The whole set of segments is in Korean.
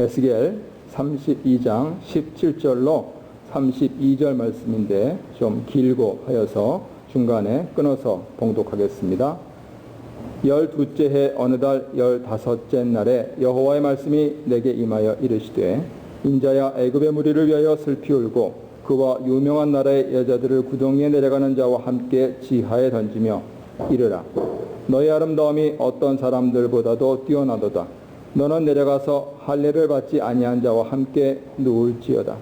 에스겔 32장 17절로 32절 말씀인데 좀 길고 하여서 중간에 끊어서 봉독하겠습니다. 12째 해 어느 달 15째 날에 여호와의 말씀이 내게 임하여 이르시되 인자야 애굽의 무리를 위하여 슬피 울고 그와 유명한 나라의 여자들을 구덩이에 내려가는 자와 함께 지하에 던지며 이르라. 너의 아름다움이 어떤 사람들보다도 뛰어나도다. 너는 내려가서 할례를 받지 아니한 자와 함께 누울지어다.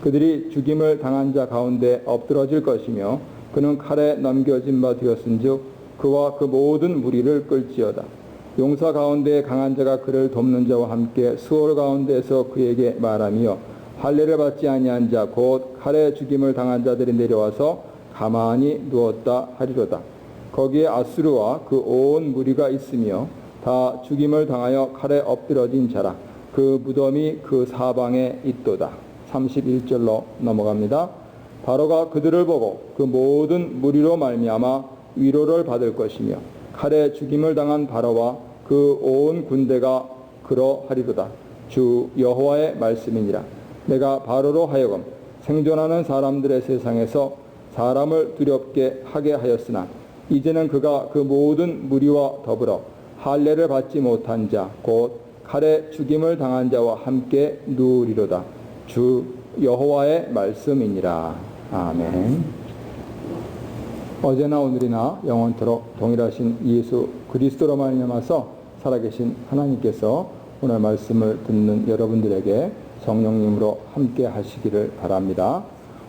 그들이 죽임을 당한 자 가운데 엎드러질 것이며 그는 칼에 넘겨진 바 되었은즉 그와 그 모든 무리를 끌지어다. 용사 가운데 강한 자가 그를 돕는 자와 함께 수월 가운데서 그에게 말하며 할례를 받지 아니한 자 곧 칼에 죽임을 당한 자들이 내려와서 가만히 누웠다 하리로다. 거기에 아수르와 그 온 무리가 있으며 다 죽임을 당하여 칼에 엎드러진 자라. 그 무덤이 그 사방에 있도다. 31절로 넘어갑니다. 바로가 그들을 보고 그 모든 무리로 말미암아 위로를 받을 것이며 칼에 죽임을 당한 바로와 그 온 군대가 그러하리로다. 주 여호와의 말씀이니라. 내가 바로로 하여금 생존하는 사람들의 세상에서 사람을 두렵게 하게 하였으나 이제는 그가 그 모든 무리와 더불어 할례를 받지 못한 자 곧 칼에 죽임을 당한 자와 함께 누우리로다. 주 여호와의 말씀이니라. 아멘. 어제나 오늘이나 영원토록 동일하신 예수 그리스도로 말미암아서 살아계신 하나님께서 오늘 말씀을 듣는 여러분들에게 성령님으로 함께 하시기를 바랍니다.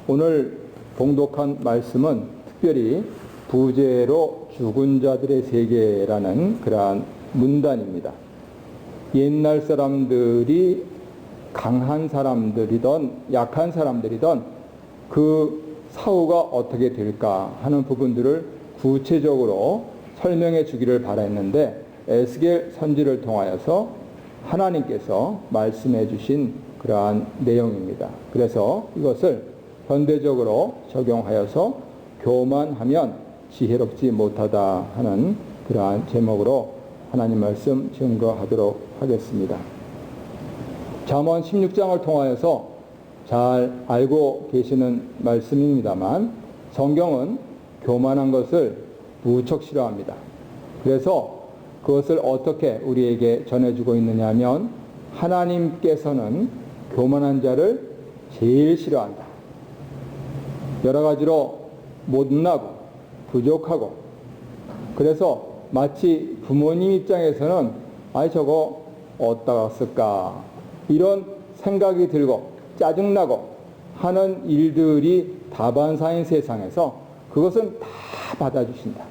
오늘 봉독한 말씀은 특별히 부재로 죽은 자들의 세계라는 그러한 문단입니다. 옛날 사람들이 강한 사람들이든 약한 사람들이든 그 사후가 어떻게 될까 하는 부분들을 구체적으로 설명해 주기를 바랬는데 에스겔 선지를 통하여서 하나님께서 말씀해 주신 그러한 내용입니다. 그래서 이것을 현대적으로 적용하여서 교만하면 지혜롭지 못하다 하는 그러한 제목으로 하나님 말씀 증거하도록 하겠습니다. 잠언 16장을 통하여서 잘 알고 계시는 말씀입니다만 성경은 교만한 것을 무척 싫어합니다. 그래서 그것을 어떻게 우리에게 전해주고 있느냐 하면 하나님께서는 교만한 자를 제일 싫어한다. 여러 가지로 못나고 부족하고 그래서 마치 부모님 입장에서는 아이 저거 어디다가 쓸까 이런 생각이 들고 짜증나고 하는 일들이 다반사인 세상에서 그것은 다 받아주신다.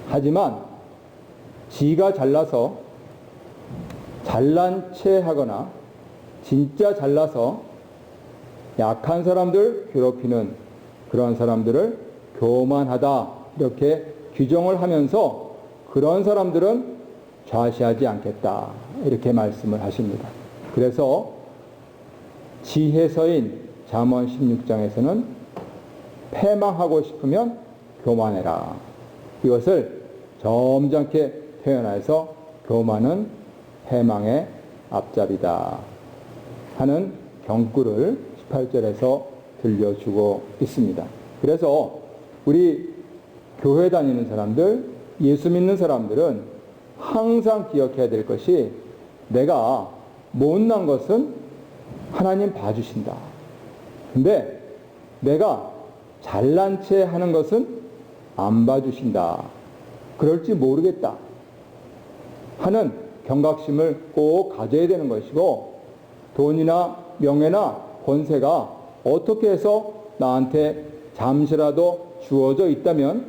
하지만 지가 잘나서 잘난 체 하거나 진짜 잘나서 약한 사람들 괴롭히는 그런 사람들을 교만하다 이렇게 규정을 하면서 그런 사람들은 좌시하지 않겠다 이렇게 말씀을 하십니다. 그래서 지혜서인 잠언 16장에서는 패망하고 싶으면 교만해라. 이것을 점잖게 표현해서 교만은 패망의 앞잡이다 하는 경구를 18절에서 들려주고 있습니다. 그래서 우리 교회 다니는 사람들, 예수 믿는 사람들은 항상 기억해야 될 것이 내가 못난 것은 하나님 봐주신다. 근데 내가 잘난 체 하는 것은 안 봐주신다. 그럴지 모르겠다 하는 경각심을 꼭 가져야 되는 것이고 돈이나 명예나 권세가 어떻게 해서 나한테 잠시라도 주어져 있다면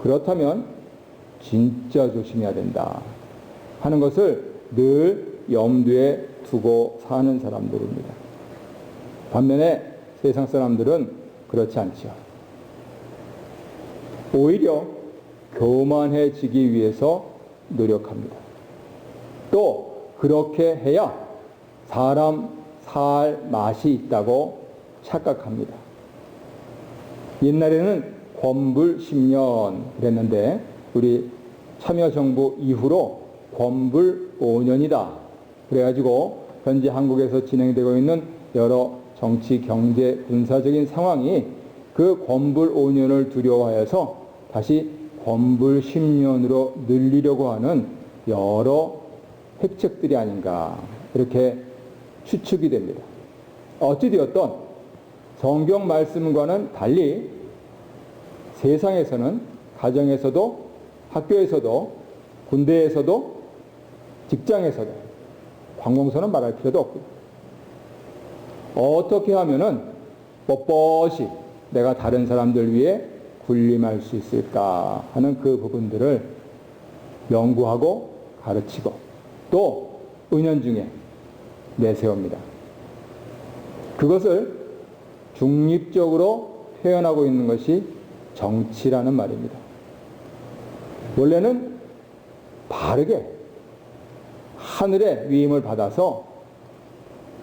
그렇다면 진짜 조심해야 된다 하는 것을 늘 염두에 두고 사는 사람들입니다. 반면에 세상 사람들은 그렇지 않죠. 오히려 교만해지기 위해서 노력합니다. 또 그렇게 해야 사람 살 맛이 있다고 착각합니다. 옛날에는 권불 10년 그랬는데 우리 참여정부 이후로 권불 5년이다 그래가지고 현재 한국에서 진행되고 있는 여러 정치, 경제, 군사적인 상황이 그 권불 5년을 두려워하여서 다시 권불 10년으로 늘리려고 하는 여러 핵책들이 아닌가 이렇게 추측이 됩니다. 어찌되었던 성경 말씀과는 달리 세상에서는 가정에서도 학교에서도 군대에서도 직장에서도 관공서는 말할 필요도 없고 어떻게 하면은 뻣뻣이 내가 다른 사람들 위해 군림할 수 있을까 하는 그 부분들을 연구하고 가르치고 또 은연중에 내세웁니다. 그것을 중립적으로 표현하고 있는 것이 정치라는 말입니다. 원래는 바르게 하늘의 위임을 받아서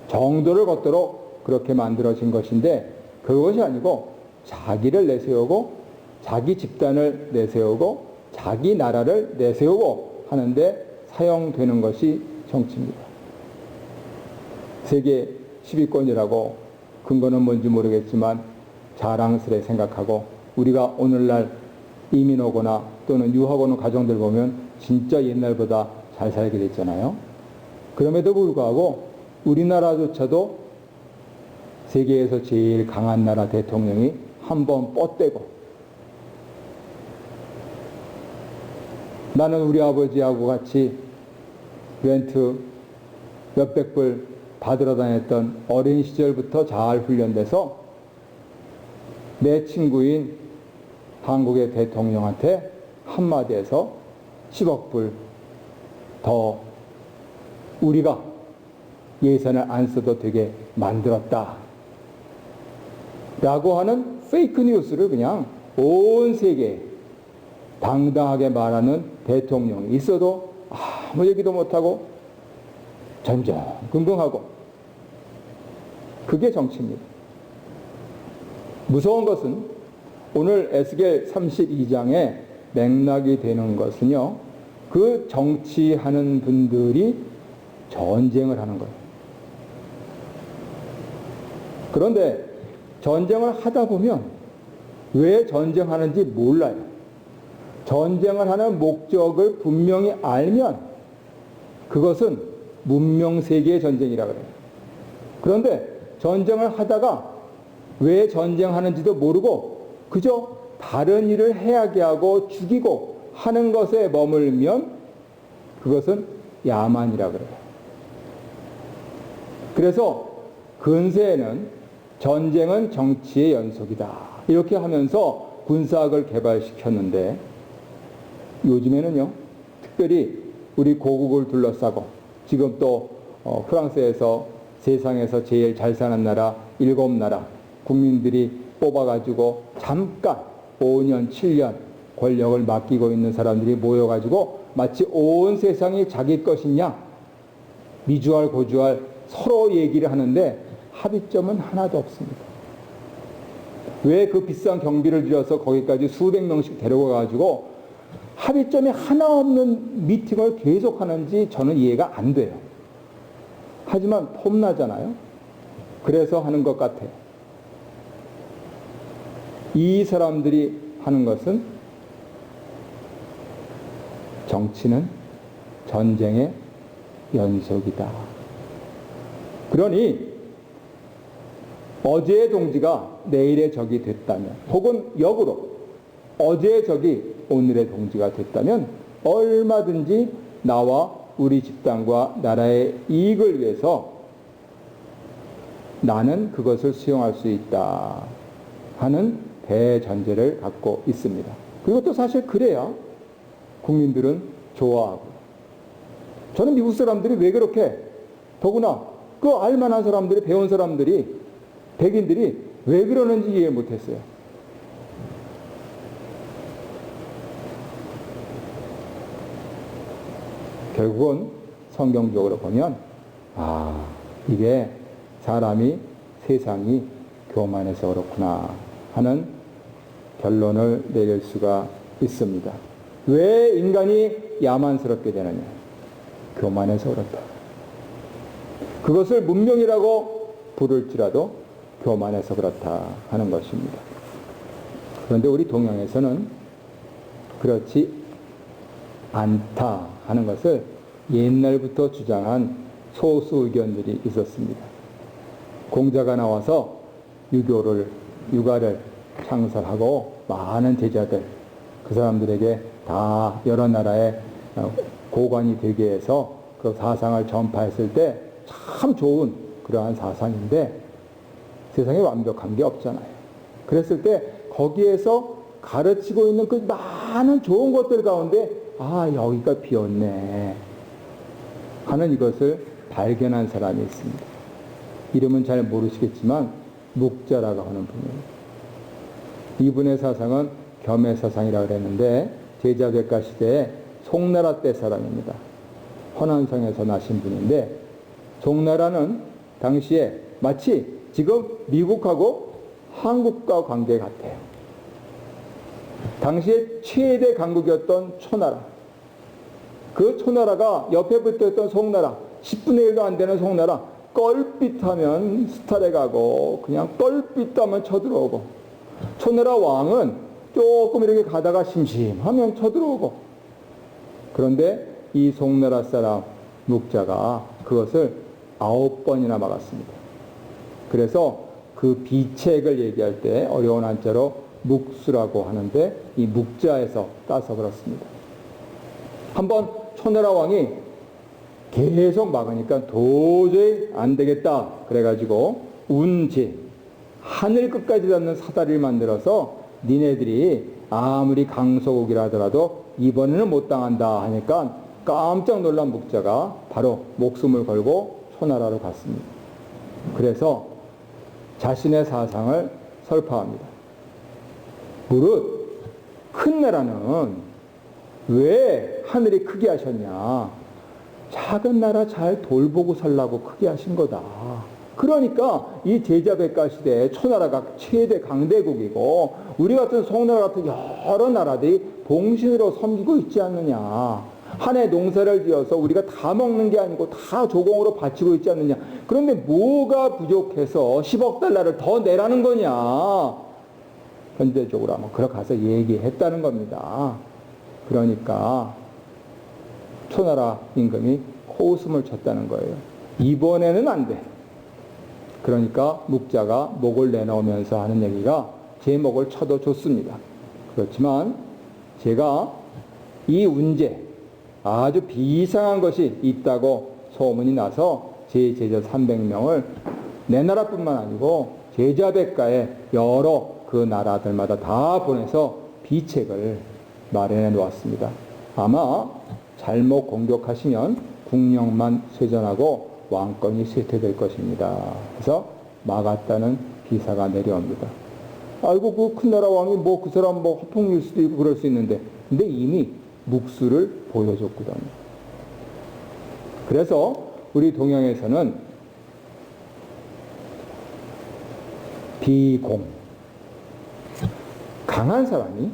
정도를 걷도록 그렇게 만들어진 것인데 그것이 아니고 자기를 내세우고 자기 집단을 내세우고 자기 나라를 내세우고 하는데 사용되는 것이 정치입니다. 세계 10위권이라고 근거는 뭔지 모르겠지만 자랑스레 생각하고 우리가 오늘날 이민 오거나 또는 유학 오는 가정들 보면 진짜 옛날보다 잘 살게 됐잖아요. 그럼에도 불구하고 우리나라조차도 세계에서 제일 강한 나라 대통령이 한번 뻗대고 나는 우리 아버지하고 같이 렌트 몇백 불 받으러 다녔던 어린 시절부터 잘 훈련돼서 내 친구인 한국의 대통령한테 한마디에서 10억 불 더 우리가 예산을 안 써도 되게 만들었다 라고 하는 페이크 뉴스를 그냥 온 세계에 당당하게 말하는 대통령이 있어도 아무 얘기도 못하고 전전긍긍하고 그게 정치입니다. 무서운 것은 오늘 에스겔 32장의 맥락이 되는 것은요. 그 정치하는 분들이 전쟁을 하는 거예요. 그런데 전쟁을 하다 보면 왜 전쟁하는지 몰라요. 전쟁을 하는 목적을 분명히 알면 그것은 문명세계의 전쟁이라 그래요. 그런데 전쟁을 하다가 왜 전쟁하는지도 모르고 그저 다른 일을 해하게 하고 죽이고 하는 것에 머물면 그것은 야만이라 그래요. 그래서 근세에는 전쟁은 정치의 연속이다. 이렇게 하면서 군사학을 개발시켰는데 요즘에는요. 특별히 우리 고국을 둘러싸고 지금 또 프랑스에서 세상에서 제일 잘 사는 나라 7나라 국민들이 뽑아가지고 잠깐 5년, 7년 권력을 맡기고 있는 사람들이 모여가지고 마치 온 세상이 자기 것이냐 미주알 고주알 서로 얘기를 하는데 합의점은 하나도 없습니다. 왜 그 비싼 경비를 들여서 거기까지 수백 명씩 데려가가지고 합의점이 하나 없는 미팅을 계속하는지 저는 이해가 안 돼요. 하지만 폼나잖아요. 그래서 하는 것 같아요. 이 사람들이 하는 것은 정치는 전쟁의 연속이다. 그러니 어제의 동지가 내일의 적이 됐다면 혹은 역으로 어제의 적이 오늘의 동지가 됐다면 얼마든지 나와 우리 집단과 나라의 이익을 위해서 나는 그것을 수용할 수 있다 하는 대전제를 갖고 있습니다. 그리고 또 사실 그래야 국민들은 좋아하고 저는 미국 사람들이 왜 그렇게 더구나 그 알만한 사람들이 배운 사람들이 백인들이 왜 그러는지 이해 못했어요. 결국은 성경적으로 보면 이게 사람이 세상이 교만해서 그렇구나 하는 결론을 내릴 수가 있습니다. 왜 인간이 야만스럽게 되느냐? 교만해서 그렇다. 그것을 문명이라고 부를지라도 교만해서 그렇다 하는 것입니다. 그런데 우리 동양에서는 그렇지 않다 하는 것을 옛날부터 주장한 소수 의견들이 있었습니다. 공자가 나와서 육아를 창설하고 많은 제자들, 그 사람들에게 다 여러 나라의 고관이 되게 해서 그 사상을 전파했을 때 참 좋은 그러한 사상인데 세상에 완벽한 게 없잖아요. 그랬을 때 거기에서 가르치고 있는 그 많은 좋은 것들 가운데 여기가 비었네 하는 이것을 발견한 사람이 있습니다. 이름은 잘 모르시겠지만 묵자라고 하는 분입니다. 이분의 사상은 겸해 사상이라고 그랬는데 제자백가 시대에 송나라 때 사람입니다. 허난성에서 나신 분인데 송나라는 당시에 마치 지금 미국하고 한국과 관계 같아요. 당시에 최대 강국이었던 초나라. 그 초나라가 옆에 붙어있던 송나라, 10분의 1도 안 되는 송나라, 껄핏하면 수탈해 가고 그냥 껄핏하면 쳐들어오고, 초나라 왕은 조금 이렇게 가다가 심심하면 쳐들어오고, 그런데 이 송나라 사람 묵자가 그것을 9번이나 막았습니다. 그래서 그 비책을 얘기할 때 어려운 한자로 묵수라고 하는데 이 묵자에서 따서 그렇습니다. 한번 초나라 왕이 계속 막으니까 도저히 안 되겠다 그래가지고 운제, 하늘 끝까지 닿는 사다리를 만들어서 니네들이 아무리 강소국이라 하더라도 이번에는 못 당한다 하니까 깜짝 놀란 묵자가 바로 목숨을 걸고 초나라로 갔습니다. 그래서 자신의 사상을 설파합니다. 무릇 큰 나라는 왜 하늘이 크게 하셨냐? 작은 나라 잘 돌보고 살라고 크게 하신 거다. 그러니까 이 제자백가 시대에 초나라가 최대 강대국이고 우리 같은 송나라 같은 여러 나라들이 봉신으로 섬기고 있지 않느냐. 한 해 농사를 지어서 우리가 다 먹는 게 아니고 다 조공으로 바치고 있지 않느냐. 그런데 뭐가 부족해서 10억 달러를 더 내라는 거냐. 현대적으로 한번 그렇게 가서 얘기했다는 겁니다. 그러니까 초나라 임금이 코웃음을 쳤다는 거예요. 이번에는 안 돼. 그러니까 묵자가 목을 내놓으면서 하는 얘기가 제 목을 쳐도 좋습니다. 그렇지만 제가 이 운제 아주 비상한 것이 있다고 소문이 나서 제 제자 300명을 내 나라뿐만 아니고 제자백가에 여러 그 나라들마다 다 보내서 비책을 마련해 놓았습니다. 아마 잘못 공격하시면 국력만 쇠전하고 왕권이 쇠퇴될 것입니다. 그래서 막았다는 기사가 내려옵니다. 아이고 그 큰 나라 왕이 그 사람 허풍일 수도 있고 그럴 수 있는데 근데 이미 묵수를 보여줬거든요. 그래서 우리 동양에서는 비공, 강한 사람이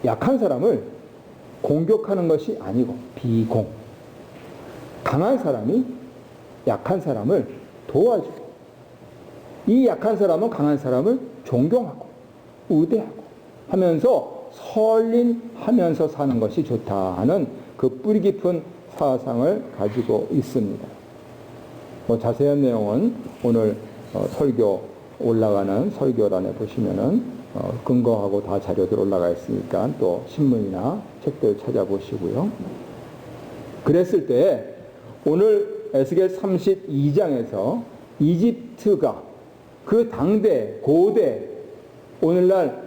약한 사람을 공격하는 것이 아니고 비공, 강한 사람이 약한 사람을 도와주고 이 약한 사람은 강한 사람을 존경하고 우대하고 하면서 설린하면서 사는 것이 좋다 하는 그 뿌리 깊은 사상을 가지고 있습니다. 자세한 내용은 오늘 설교 올라가는 설교란에 보시면은 근거하고 다 자료들 올라가 있으니까 또 신문이나 책들 찾아보시고요. 그랬을 때 오늘 에스겔 32장에서 이집트가 그 당대 고대 오늘날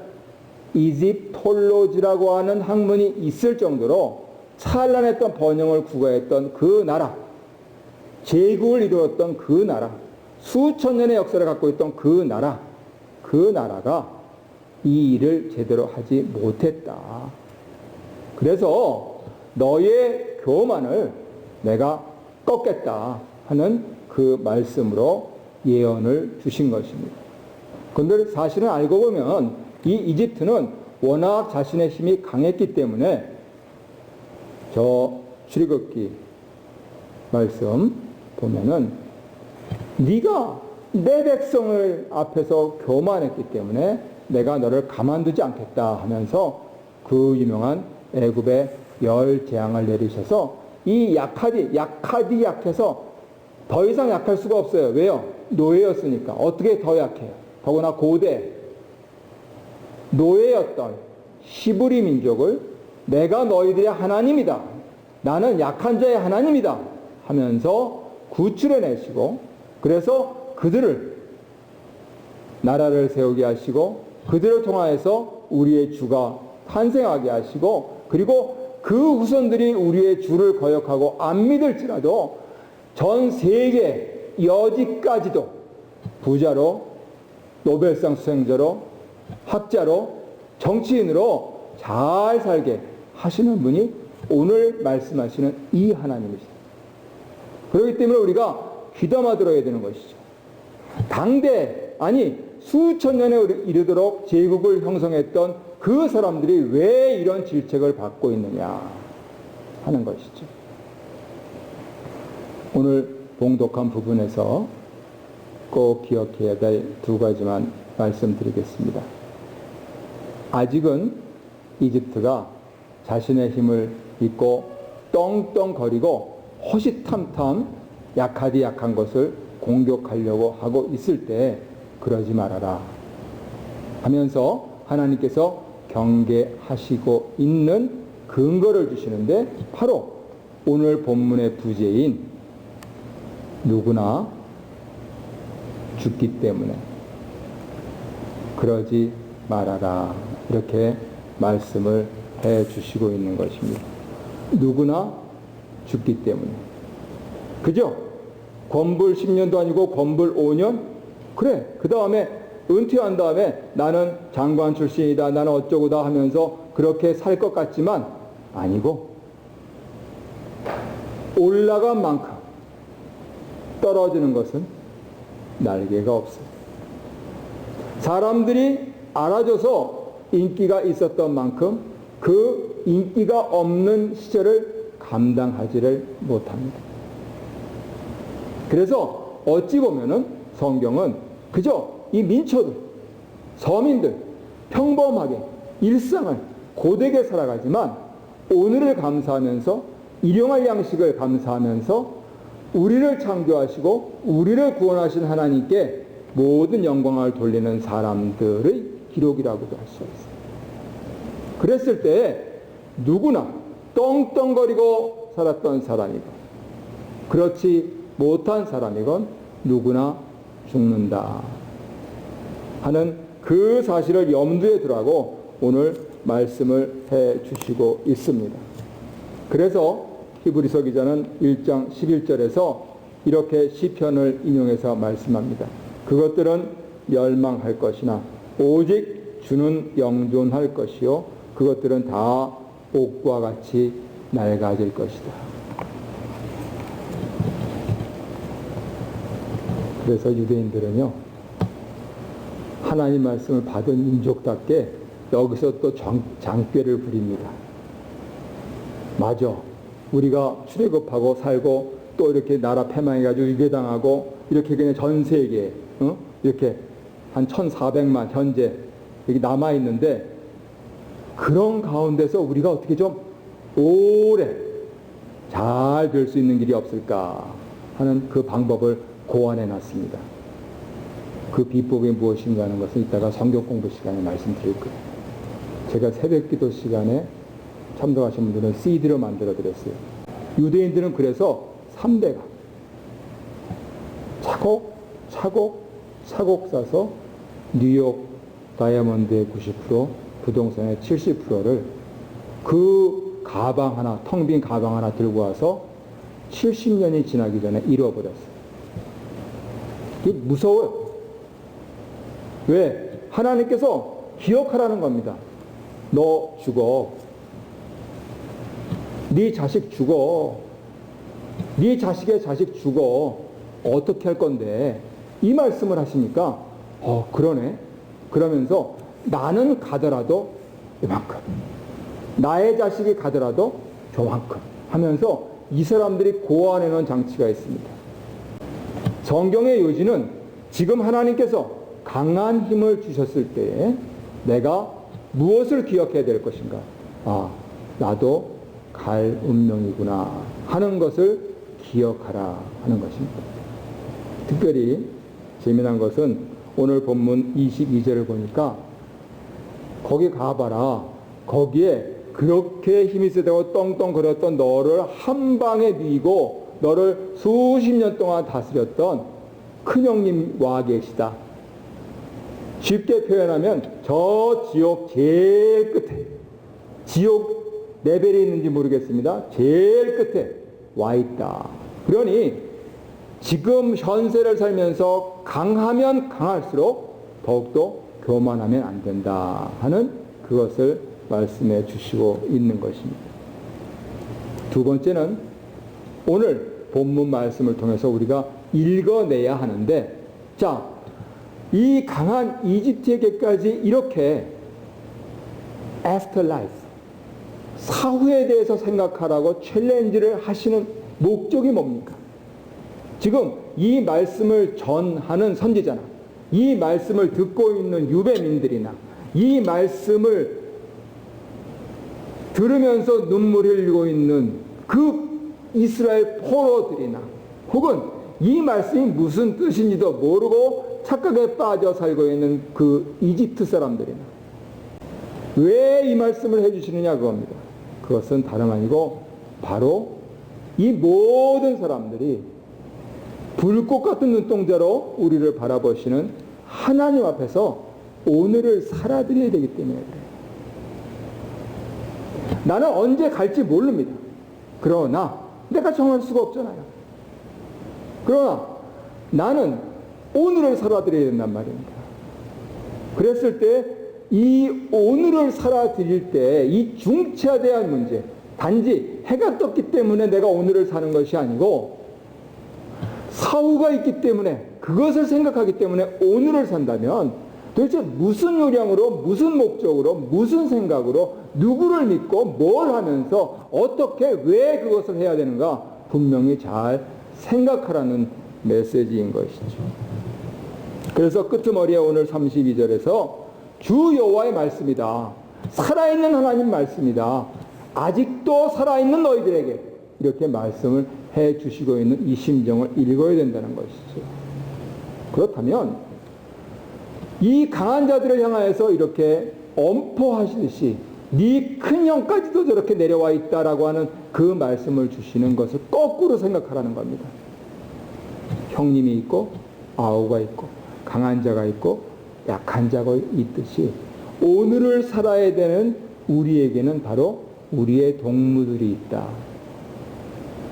이집톨로지라고 하는 학문이 있을 정도로 찬란했던 번영을 구가했던 그 나라, 제국을 이루었던 그 나라, 수천 년의 역사를 갖고 있던 그 나라가 이 일을 제대로 하지 못했다. 그래서 너의 교만을 내가 꺾겠다 하는 그 말씀으로 예언을 주신 것입니다. 그런데 사실은 알고 보면 이 이집트는 워낙 자신의 힘이 강했기 때문에 저 출애굽기 말씀 보면은 네가 내 백성을 앞에서 교만했기 때문에 내가 너를 가만두지 않겠다 하면서 그 유명한 애굽의 열 재앙을 내리셔서 이 약해서 더 이상 약할 수가 없어요. 왜요? 노예였으니까. 어떻게 더 약해요? 더구나 고대 노예였던 히브리 민족을 내가 너희들의 하나님이다. 나는 약한 자의 하나님이다. 하면서 구출해내시고 그래서 그들을 나라를 세우게 하시고 그들을 통하여서 우리의 주가 탄생하게 하시고 그리고 그 후손들이 우리의 주를 거역하고 안 믿을지라도 전 세계 여지까지도 부자로 노벨상 수행자로 학자로 정치인으로 잘 살게 하시는 분이 오늘 말씀하시는 이 하나님이시다. 그렇기 때문에 우리가 귀담아 들어야 되는 것이죠. 당대 아니 수천 년에 이르도록 제국을 형성했던 그 사람들이 왜 이런 질책을 받고 있느냐 하는 것이죠. 오늘 봉독한 부분에서 꼭 기억해야 될 두 가지만 말씀드리겠습니다. 아직은 이집트가 자신의 힘을 믿고 떵떵거리고 호시탐탐 약한 것을 공격하려고 하고 있을 때 그러지 말아라 하면서 하나님께서 경계하시고 있는 근거를 주시는데 바로 오늘 본문의 부제인 누구나 죽기 때문에 그러지 말아라 이렇게 말씀을 해 주시고 있는 것입니다. 누구나 죽기 때문에. 그죠? 권불 10년도 아니고 권불 5년? 그래. 그 다음에 은퇴한 다음에 나는 장관 출신이다. 나는 어쩌고다 하면서 그렇게 살 것 같지만 아니고 올라간 만큼 떨어지는 것은 날개가 없어요. 사람들이 알아줘서 인기가 있었던 만큼 그 인기가 없는 시절을 감당하지를 못합니다. 그래서 어찌 보면은 성경은 그저 이 민초들, 서민들, 평범하게 일상을 고되게 살아가지만 오늘을 감사하면서 일용할 양식을 감사하면서 우리를 창조하시고 우리를 구원하신 하나님께 모든 영광을 돌리는 사람들의 기록이라고도 할 수 있어요. 그랬을 때 누구나 떵떵거리고 살았던 사람이건 그렇지 못한 사람이건 누구나 죽는다 하는 그 사실을 염두에 두라고 오늘 말씀을 해 주시고 있습니다. 그래서 히브리서 기자는 1장 11절에서 이렇게 시편을 인용해서 말씀합니다. 그것들은 멸망할 것이나 오직 주는 영존할 것이요 그것들은 다 옥과 같이 낡아질 것이다. 그래서 유대인들은요 하나님 말씀을 받은 민족답게 여기서 또 장꾀를 부립니다. 맞아. 우리가 출애굽하고 살고 또 이렇게 나라 패망해가지고 위배당하고 이렇게 그냥 전 세계에 이렇게 한 1,400만 현재 여기 남아있는데 그런 가운데서 우리가 어떻게 좀 오래 잘 될 수 있는 길이 없을까 하는 그 방법을 고안해 놨습니다. 그 비법이 무엇인가 하는 것은 이따가 성경 공부 시간에 말씀드릴 거예요. 제가 새벽 기도 시간에 참석하신 분들은 CD로 만들어 드렸어요. 유대인들은 그래서 3대가 차곡 싸서 뉴욕 다이아몬드의 90%, 부동산의 70%를 그 가방 하나, 텅 빈 가방 하나 들고 와서 70년이 지나기 전에 잃어버렸어요. 이게 무서워요. 왜? 하나님께서 기억하라는 겁니다. 너 죽어. 네 자식 죽어. 네 자식의 자식 죽어. 어떻게 할 건데? 이 말씀을 하시니까 그러네. 그러면서 나는 가더라도 이만큼. 나의 자식이 가더라도 저만큼 하면서 이 사람들이 고안해 놓은 장치가 있습니다. 성경의 요지는 지금 하나님께서 강한 힘을 주셨을 때에 내가 무엇을 기억해야 될 것인가? 아, 나도 갈 운명이구나 하는 것을 기억하라 하는 것입니다. 특별히 재미난 것은 오늘 본문 22절을 보니까 거기 가봐라. 거기에 그렇게 힘이 세다고 떵떵거렸던 너를 한 방에 누이고 너를 수십 년 동안 다스렸던 큰형님 와 계시다. 쉽게 표현하면 저 지옥 제일 끝에, 지옥 레벨이 있는지 모르겠습니다. 제일 끝에 와 있다. 그러니 지금 현세를 살면서 강하면 강할수록 더욱더 교만하면 안 된다 하는 그것을 말씀해 주시고 있는 것입니다. 두 번째는 오늘 본문 말씀을 통해서 우리가 읽어내야 하는데, 자, 이 강한 이집트에게까지 이렇게 afterlife, 사후에 대해서 생각하라고 챌린지를 하시는 목적이 뭡니까? 지금 이 말씀을 전하는 선지자나 이 말씀을 듣고 있는 유배민들이나 이 말씀을 들으면서 눈물을 흘리고 있는 그 이스라엘 포로들이나 혹은 이 말씀이 무슨 뜻인지도 모르고 착각에 빠져 살고 있는 그 이집트 사람들이나 왜 이 말씀을 해주시느냐 그겁니다. 그것은 다름 아니고 바로 이 모든 사람들이 불꽃 같은 눈동자로 우리를 바라보시는 하나님 앞에서 오늘을 살아드려야 되기 때문에 그래요. 나는 언제 갈지 모릅니다. 그러나 내가 정할 수가 없잖아요. 그러나 나는 오늘을 살아드려야 된단 말입니다. 그랬을 때 이 오늘을 살아드릴 때 이 중차대한 문제, 단지 해가 떴기 때문에 내가 오늘을 사는 것이 아니고 사후가 있기 때문에 그것을 생각하기 때문에 오늘을 산다면 도대체 무슨 요량으로, 무슨 목적으로, 무슨 생각으로, 누구를 믿고 뭘 하면서 어떻게 왜 그것을 해야 되는가 분명히 잘 생각하라는 메시지인 것이죠. 그래서 끄트머리에 오늘 32절에서 주 여호와의 말씀이다. 살아있는 하나님 말씀이다. 아직도 살아있는 너희들에게 이렇게 말씀을 해 주시고 있는 이 심정을 읽어야 된다는 것이죠. 그렇다면 이 강한 자들을 향하여서 이렇게 엄포하시듯이 네 큰 형까지도 저렇게 내려와 있다라고 하는 그 말씀을 주시는 것을 거꾸로 생각하라는 겁니다. 형님이 있고 아우가 있고 강한 자가 있고 약한 자가 있듯이 오늘을 살아야 되는 우리에게는 바로 우리의 동무들이 있다.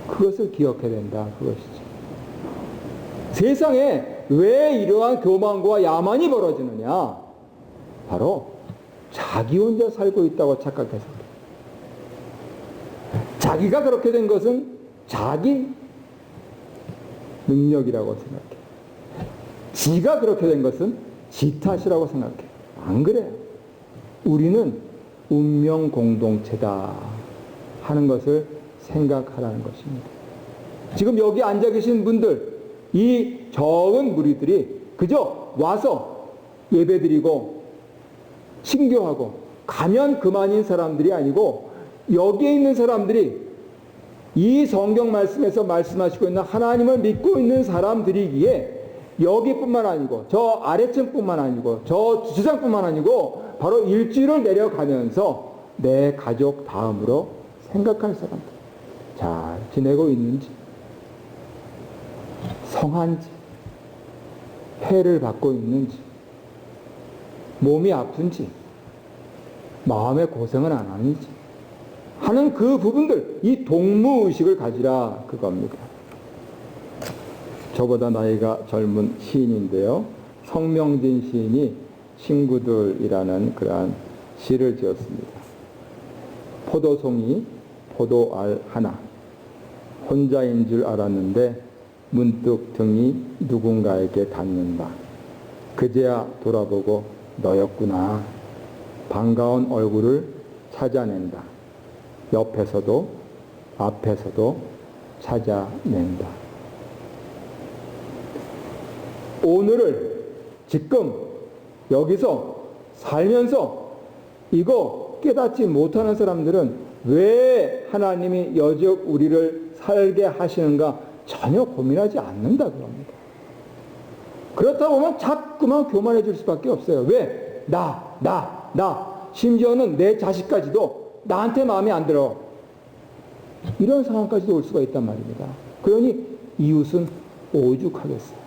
그것을 기억해야 된다. 그것이죠. 세상에 왜 이러한 교만과 야만이 벌어지느냐? 바로 자기 혼자 살고 있다고 착각해서 자기가 그렇게 된 것은 자기 능력이라고 생각해. 지가 그렇게 된 것은 지 탓이라고 생각해. 안 그래요. 우리는 운명 공동체다 하는 것을 생각하라는 것입니다. 지금 여기 앉아 계신 분들, 이 적은 무리들이 그저 와서 예배드리고 신교하고 가면 그만인 사람들이 아니고 여기에 있는 사람들이 이 성경 말씀에서 말씀하시고 있는 하나님을 믿고 있는 사람들이기에 여기뿐만 아니고 저 아래층뿐만 아니고 저 주차장뿐만 아니고 바로 일주일을 내려가면서 내 가족 다음으로 생각할 사람들 잘 지내고 있는지, 성한지, 해를 받고 있는지, 몸이 아픈지, 마음의 고생은 안 하는지 하는 그 부분들, 이 동무의식을 가지라 그겁니다. 저보다 나이가 젊은 시인인데요. 성명진 시인이 친구들이라는 그러한 시를 지었습니다. 포도송이 포도알 하나, 혼자인 줄 알았는데 문득 등이 누군가에게 닿는다. 그제야 돌아보고 너였구나. 반가운 얼굴을 찾아낸다. 옆에서도 앞에서도 찾아낸다. 오늘을 지금 여기서 살면서 이거 깨닫지 못하는 사람들은 왜 하나님이 여적 우리를 살게 하시는가 전혀 고민하지 않는다 그럽니다. 그렇다 보면 자꾸만 교만해질 수밖에 없어요. 왜? 나. 심지어는 내 자식까지도 나한테 마음에 안 들어. 이런 상황까지도 올 수가 있단 말입니다. 그러니 이웃은 오죽하겠어요.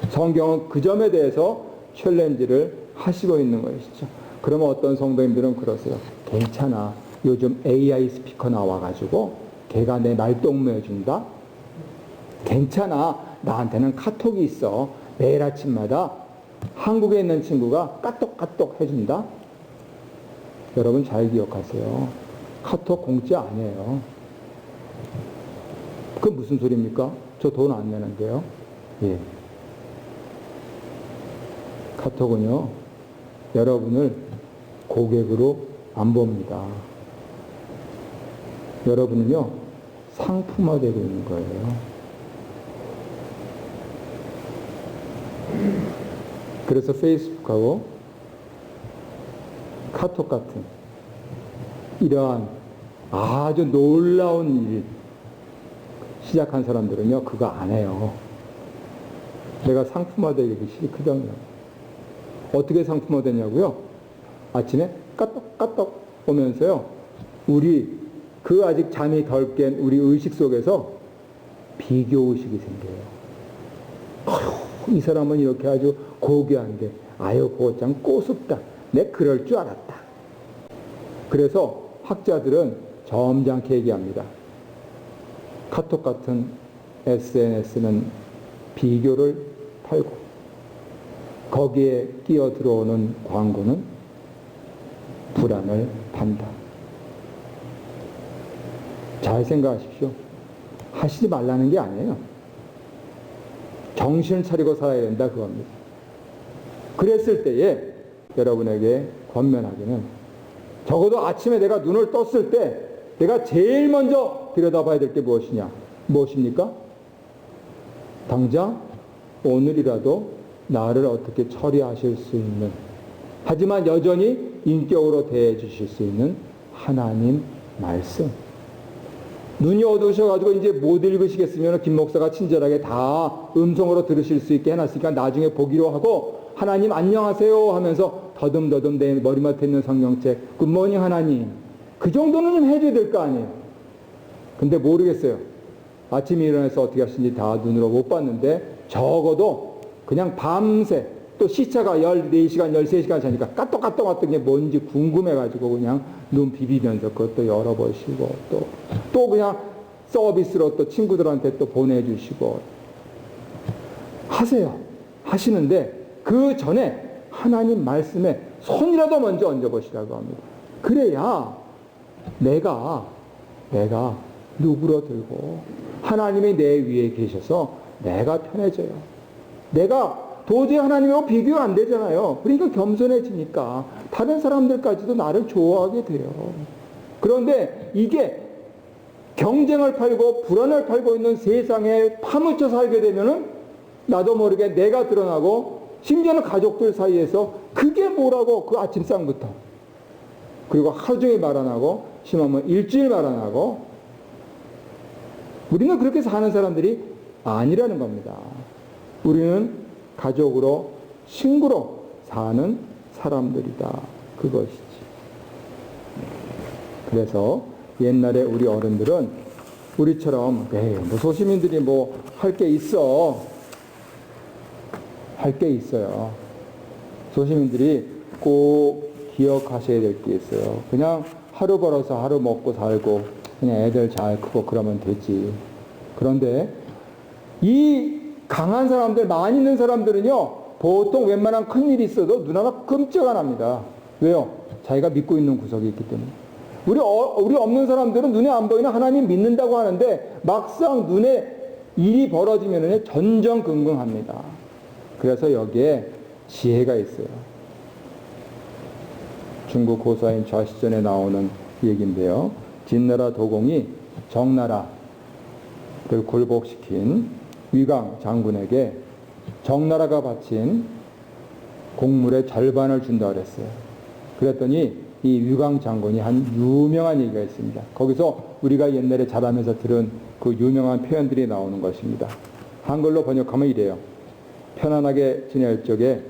성경은 그 점에 대해서 챌린지를 하시고 있는 것이죠. 그러면 어떤 성도님들은 그러세요. 괜찮아. 요즘 AI 스피커 나와가지고 걔가 내 말동무해준다. 괜찮아. 나한테는 카톡이 있어. 매일 아침마다 한국에 있는 친구가 까똑까똑 해준다. 여러분 잘 기억하세요. 카톡 공짜 아니에요. 그 무슨 소리입니까? 저 돈 안 내는데요. 예. 카톡은요, 여러분을 고객으로 안 봅니다. 여러분은요, 상품화되고 있는 거예요. 그래서 페이스북하고 카톡 같은 이러한 아주 놀라운 일 시작한 사람들은요, 그거 안 해요. 내가 상품화되기 싫거든요. 어떻게 상품화되냐고요? 아침에 까똑까똑 오면서요, 우리 그 아직 잠이 덜 깬 우리 의식 속에서 비교의식이 생겨요. 어휴, 이 사람은 이렇게 아주 고귀한데, 아유, 고장 꼬숩다. 내 그럴 줄 알았다. 그래서 학자들은 점잖게 얘기합니다. 카톡 같은 SNS는 비교를 팔고, 거기에 끼어 들어오는 광고는 불안을 판다. 잘 생각하십시오. 하시지 말라는 게 아니에요. 정신을 차리고 살아야 된다 그겁니다. 그랬을 때에 여러분에게 권면하기는, 적어도 아침에 내가 눈을 떴을 때 내가 제일 먼저 들여다봐야 될 게 무엇입니까? 당장 오늘이라도 나를 어떻게 처리하실 수 있는, 하지만 여전히 인격으로 대해 주실 수 있는 하나님 말씀. 눈이 어두우셔가지고 이제 못 읽으시겠으면 김 목사가 친절하게 다 음성으로 들으실 수 있게 해놨으니까 나중에 보기로 하고, 하나님 안녕하세요 하면서 더듬더듬 내 머리맡에 있는 성경책 굿모닝 하나님, 그 정도는 좀 해줘야 될 거 아니에요. 근데 모르겠어요. 아침에 일어나서 어떻게 하시는지 다 눈으로 못 봤는데, 적어도 그냥 밤새, 또 시차가 14시간 13시간 자니까 까똑까똑 왔던 게 뭔지 궁금해가지고 그냥 눈 비비면서 그것도 열어보시고, 또 그냥 서비스로 또 친구들한테 또 보내주시고 하세요. 하시는데 그 전에 하나님 말씀에 손이라도 먼저 얹어보시라고 합니다. 그래야 내가 누구로 들고 하나님이 내 위에 계셔서 내가 편해져요. 내가 도저히 하나님하고 비교가 안 되잖아요. 그러니까 겸손해지니까 다른 사람들까지도 나를 좋아하게 돼요. 그런데 이게 경쟁을 팔고 불안을 팔고 있는 세상에 파묻혀 살게 되면은 나도 모르게 내가 드러나고, 심지어는 가족들 사이에서 그게 뭐라고 그 아침상부터, 그리고 하루 종일 말 안 하고, 심하면 일주일 말 안 하고, 우리는 그렇게 사는 사람들이 아니라는 겁니다. 우리는 가족으로, 친구로 사는 사람들이다. 그것이지. 그래서 옛날에 우리 어른들은 우리처럼 뭐 소시민들이 뭐 할 게 있어. 할 게 있어요. 소시민들이 꼭 기억하셔야 될 게 있어요. 그냥 하루 벌어서 하루 먹고 살고 그냥 애들 잘 크고 그러면 되지. 그런데 이 강한 사람들, 많이 있는 사람들은요, 보통 웬만한 큰일이 있어도 눈하나 끔찍 안 합니다. 왜요? 자기가 믿고 있는 구석이 있기 때문에. 우리 없는 사람들은 눈에 안 보이는 하나님 믿는다고 하는데 막상 눈에 일이 벌어지면 전전긍긍합니다. 그래서 여기에 지혜가 있어요. 중국 고사인 좌시전에 나오는 얘기인데요. 진나라 도공이 정나라를 굴복시킨 위강 장군에게 정나라가 바친 곡물의 절반을 준다고 그랬어요. 그랬더니 이 위광 장군이 한 유명한 얘기가 있습니다. 거기서 우리가 옛날에 자라면서 들은 그 유명한 표현들이 나오는 것입니다. 한글로 번역하면 이래요. 편안하게 지낼 적에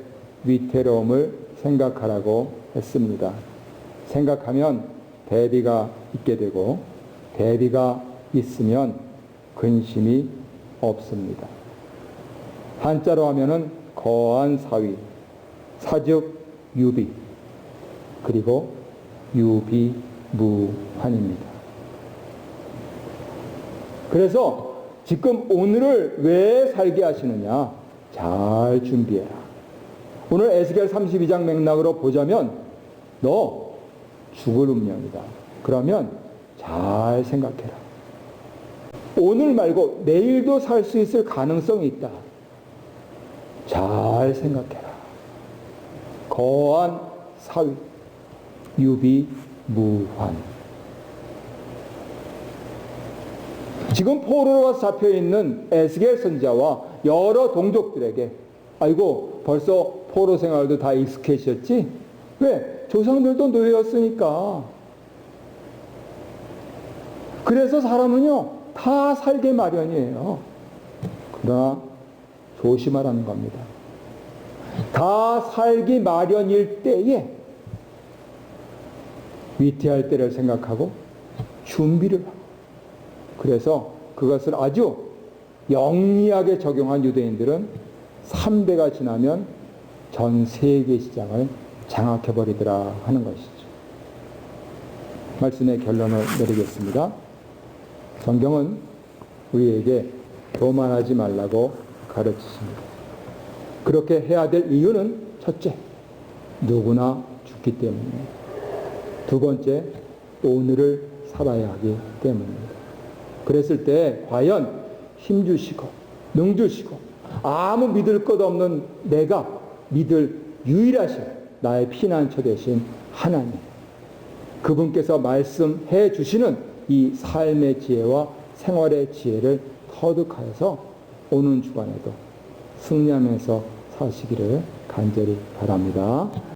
위태로움을 생각하라고 했습니다. 생각하면 대비가 있게 되고 대비가 있으면 근심이 없습니다. 한자로 하면은 거한 사위, 사즉 유비, 그리고 유비무환입니다. 그래서 지금 오늘을 왜 살게 하시느냐? 잘 준비해라. 오늘 에스겔 32장 맥락으로 보자면 너 죽을 운명이다. 그러면 잘 생각해라. 오늘 말고 내일도 살 수 있을 가능성이 있다. 잘 생각해라. 거한 사위, 유비무환. 지금 포로로 와서 잡혀있는 에스겔 선지자와 여러 동족들에게 아이고 벌써 포로 생활도 다 익숙해지셨지? 왜? 조상들도 노예였으니까. 그래서 사람은요 다 살게 마련이에요. 그러나 조심하라는 겁니다. 다 살기 마련일 때에 위태할 때를 생각하고 준비를 하고, 그래서 그것을 아주 영리하게 적용한 유대인들은 3대가 지나면 전 세계 시장을 장악해버리더라 하는 것이죠. 말씀의 결론을 내리겠습니다. 성경은 우리에게 교만하지 말라고 가르치십니다. 그렇게 해야 될 이유는 첫째, 누구나 죽기 때문입니다. 두 번째, 오늘을 살아야 하기 때문입니다. 그랬을 때 과연 힘주시고 능주시고 아무 믿을 것 없는 내가 믿을 유일하신 나의 피난처 되신 하나님, 그분께서 말씀해 주시는 이 삶의 지혜와 생활의 지혜를 터득하여서 오는 주간에도 승리하면서 사시기를 간절히 바랍니다.